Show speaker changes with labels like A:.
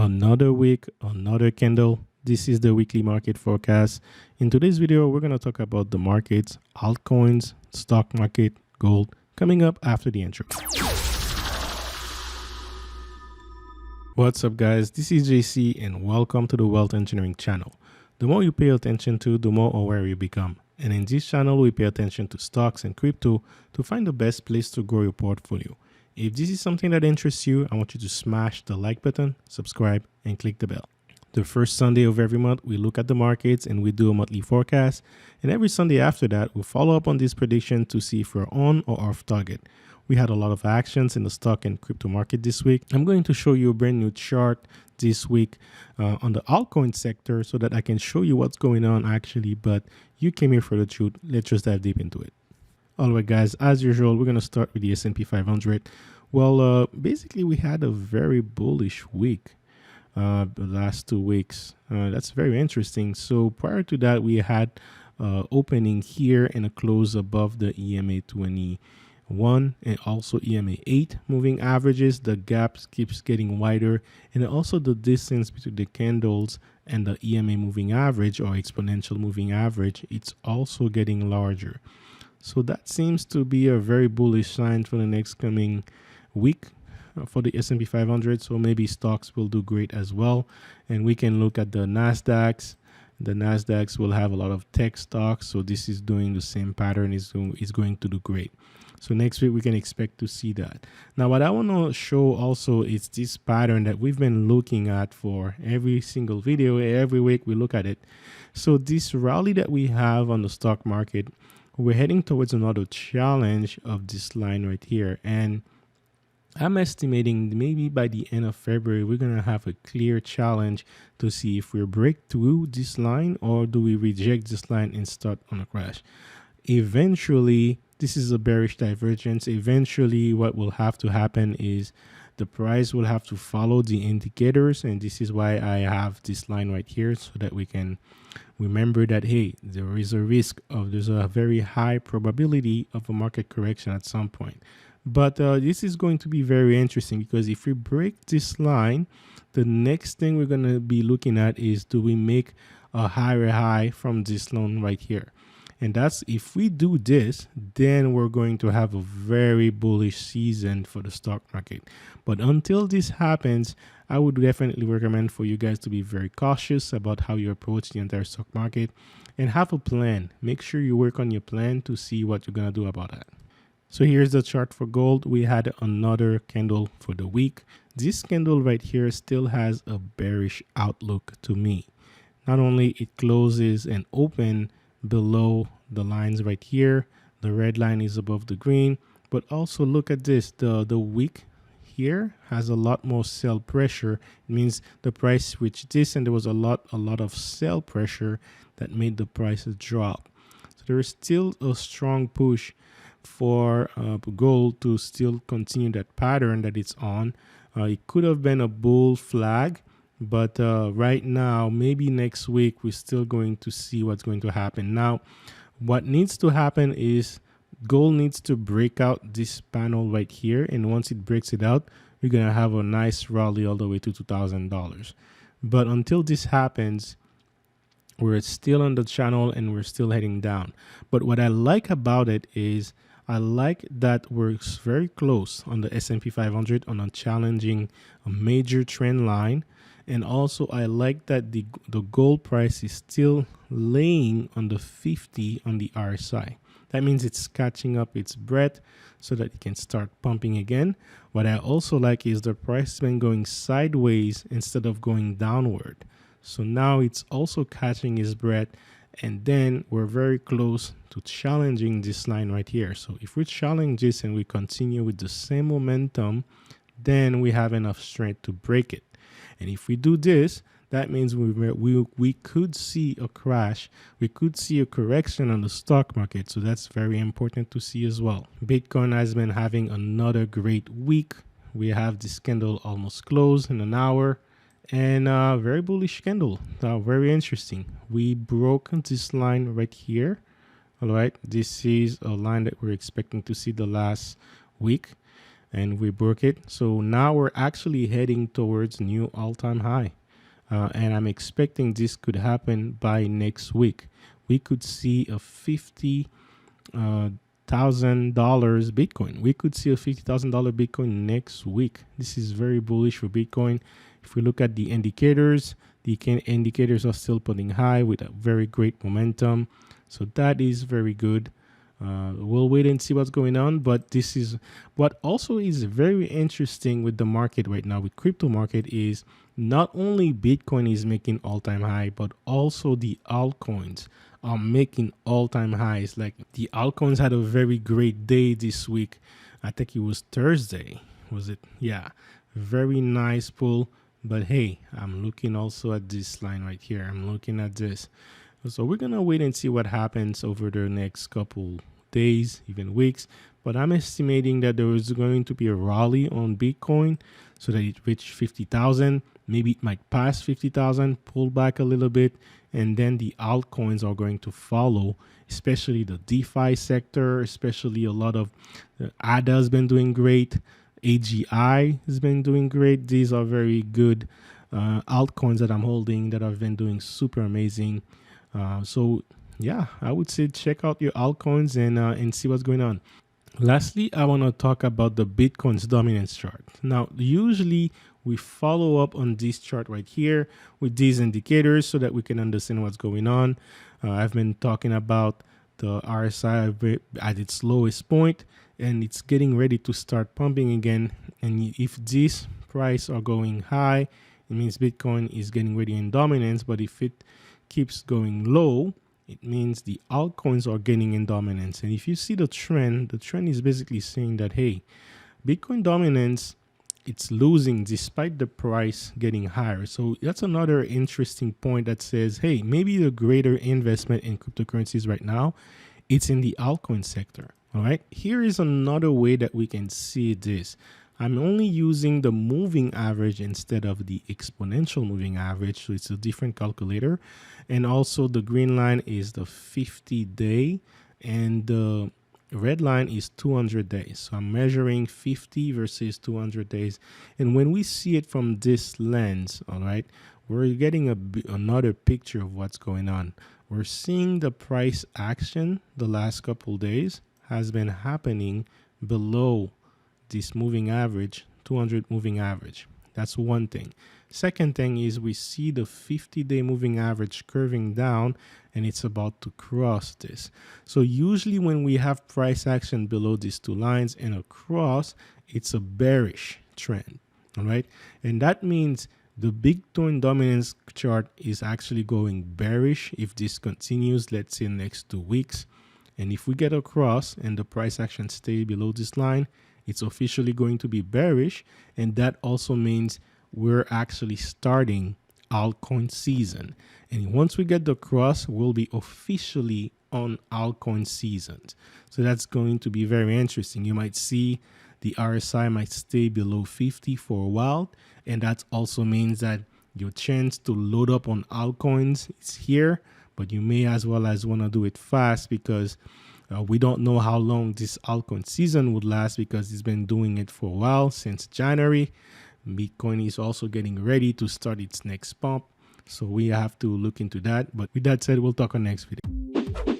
A: Another week, another candle. This is the weekly market forecast. In today's video, we're going to talk about the markets, altcoins, stock market, gold, coming up after the intro. What's up, guys? This is JC and welcome to the Wealth Engineering channel. The more you pay attention to, the more aware you become. And in this channel, we pay attention to stocks and crypto to find the best place to grow your portfolio. If this is something that interests you, I want you to smash the like button, subscribe, and click the bell. The first Sunday of every month, we look at the markets and we do a monthly forecast. And every Sunday after that, we'll follow up on this prediction to see if we're on or off target. We had a lot of actions in the stock and crypto market this week. I'm going to show you a brand new chart this week on the altcoin sector so that I can show you what's going on actually, but you came here for the truth. Let's just dive deep into it. All right, guys, as usual, we're going to start with the S&P 500. Well, basically, we had a very bullish week the last 2 weeks. That's very interesting. So prior to that, we had opening here and a close above the EMA 21 and also EMA 8 moving averages. The gap keeps getting wider, and also the distance between the candles and the EMA moving average or exponential moving average, it's also getting larger. So that seems to be a very bullish sign for the next coming week for the S&P 500. So maybe stocks will do great as well. And we can look at the NASDAQs. The NASDAQs will have a lot of tech stocks. So this is doing the same pattern. Is going to do great. So next week we can expect to see that. Now what I want to show also is this pattern that we've been looking at for every single video. Every week we look at it. So this rally that we have on the stock market, we're heading towards another challenge of this line right here. And I'm estimating maybe by the end of February, we're going to have a clear challenge to see if we break through this line or do we reject this line and start on a crash. Eventually, this is a bearish divergence. Eventually, what will have to happen is the price will have to follow the indicators. And this is why I have this line right here so that we can remember that, hey, there is a risk of, there's a very high probability of a market correction at some point. But this is going to be very interesting because if we break this line, the next thing we're going to be looking at is, do we make a higher high from this line right here? And that's, if we do this, then we're going to have a very bullish season for the stock market. But until this happens, I would definitely recommend for you guys to be very cautious about how you approach the entire stock market and have a plan. Make sure you work on your plan to see what you're going to do about that. So here's the chart for gold. We had another candle for the week. This candle right here still has a bearish outlook to me. Not only it closes and open below the lines right here, the red line is above the green, but also look at this, the wick here has a lot more sell pressure. It means the price reached this and there was a lot of sell pressure that made the prices drop. So there is still a strong push for gold to still continue that pattern that it's on. It could have been a bull flag, but right now, maybe next week, we're still going to see what's going to happen. Now, what needs to happen is gold needs to break out this panel right here. And once it breaks it out, we're going to have a nice rally all the way to $2,000. But until this happens, we're still on the channel and we're still heading down. But what I like about it is I like that we're very close on the S&P 500 on a challenging a major trend line. And also I like that the gold price is still laying on the 50 on the RSI. That means it's catching up its breath so that it can start pumping again. What I also like is the price has been going sideways instead of going downward. So now it's also catching its breath. And then we're very close to challenging this line right here. So if we challenge this and we continue with the same momentum, then we have enough strength to break it. And if we do this, that means we could see a crash. We could see a correction on the stock market. So that's very important to see as well. Bitcoin has been having another great week. We have this candle almost closed in an hour. And very bullish candle. Very interesting. We broke this line right here. All right. This is a line that we're expecting to see the last week. and we broke it. So now we're actually heading towards new all-time high. And I'm expecting this could happen by next week. We could see a $50,000 Bitcoin. We could see a $50,000 Bitcoin next week. This is very bullish for Bitcoin. If we look at the indicators, the indicators are still putting high with a very great momentum. So that is very good. We'll wait and see what's going on, but this is what also is very interesting with the market right now, with crypto market, is not only Bitcoin is making all-time high, but also the altcoins are making all-time highs. Like the altcoins had a very great day this week. I think it was Thursday, was it? Yeah, very nice pull. But hey, I'm looking also at this line right here. I'm looking at this. So we're gonna wait and see what happens over the next couple days, even weeks. But I'm estimating that there is going to be a rally on Bitcoin so that it reach 50,000. Maybe it might pass 50,000, pull back a little bit, and then the altcoins are going to follow, especially the DeFi sector, especially a lot of ADA has been doing great. AGI has been doing great. These are very good altcoins that I'm holding that have been doing super amazing. So yeah, I would say check out your altcoins and see what's going on. Lastly, I want to talk about the Bitcoin's dominance chart. Now, usually we follow up on this chart right here with these indicators so that we can understand what's going on. I've been talking about the RSI at its lowest point, and it's getting ready to start pumping again. And if this price are going high, it means Bitcoin is getting ready in dominance. But if it keeps going low, it means the altcoins are gaining in dominance. And if you see the trend is basically saying that, hey, Bitcoin dominance, it's losing despite the price getting higher. So that's another interesting point that says, hey, maybe the greater investment in cryptocurrencies right now, it's in the altcoin sector. All right, here is another way that we can see this. I'm only using the moving average instead of the exponential moving average. So it's a different calculator. And also the green line is the 50-day and the red line is 200 days. So I'm measuring 50 versus 200 days. And when we see it from this lens, all right, we're getting another picture of what's going on. We're seeing the price action the last couple days has been happening below this moving average, 200 moving average. That's one thing. Second thing is we see the 50-day moving average curving down and it's about to cross this. So usually when we have price action below these two lines and across, it's a bearish trend, all right? And that means the Bitcoin dominance chart is actually going bearish if this continues, let's say next 2 weeks. And if we get across and the price action stay below this line, it's officially going to be bearish. And that also means we're actually starting altcoin season. And once we get the cross, we'll be officially on altcoin seasons. So that's going to be very interesting. You might see the RSI might stay below 50 for a while. And that also means that your chance to load up on altcoins is here, but you may as well want to do it fast because we don't know how long this altcoin season would last because it's been doing it for a while since January. Bitcoin is also getting ready to start its next pump. So we have to look into that. But with that said, we'll talk on next video.